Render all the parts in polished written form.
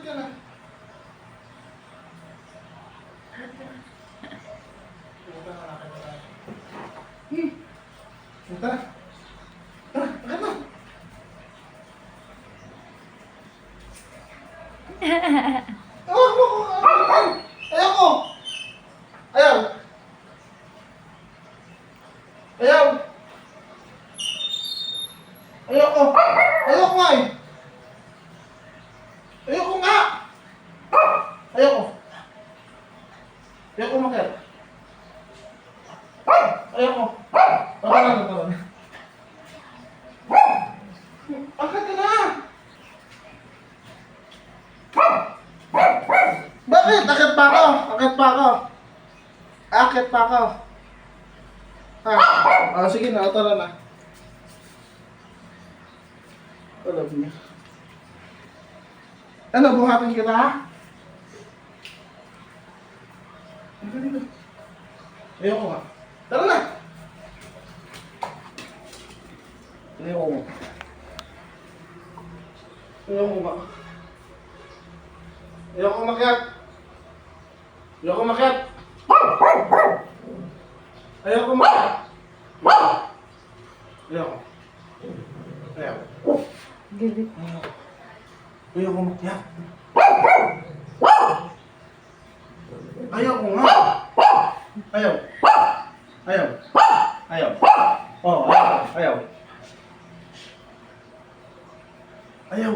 ka na. Punta na, lakad na tayo. Punta na. Tara, lakad na. Ayoko! Ayaw! Ayaw! Ayoko! Ayoko nga eh! Ayoko nga! Ayoko! Ayoko makit! Ayoko! Baka na nagkaroon. Akit ka na! Bakit? Akit pa ako! Akit pa ako! Akit pa ako! Ha? Sige na, tara na. Alam niya. Ano, buhatin kita ha? Ayoko nga. Tara na! Ayoko nga. Ayoko nga. Ayoko makiat. Ayoko makiat. Ayoko makiat. Ayoko. Ayoko. Galit. Ayoko makiat. Ayoko nga. Ayaw. Ayaw. Ayaw. Oh, ayaw. Ayaw. Ayaw.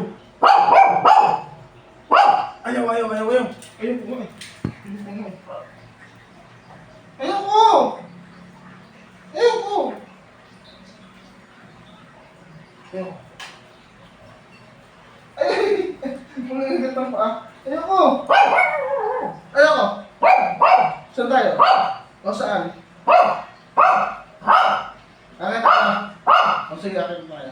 Ayaw, ayaw, ayaw, ayaw. Ayoko nga eh. Ayoko nga eh. Ayoko! Ayoko! Ayoko. Ay! Mangingat ang paa. Ayoko! Ayoko! Saan tayo? O saan? Akit ako. O sige, akit tayo.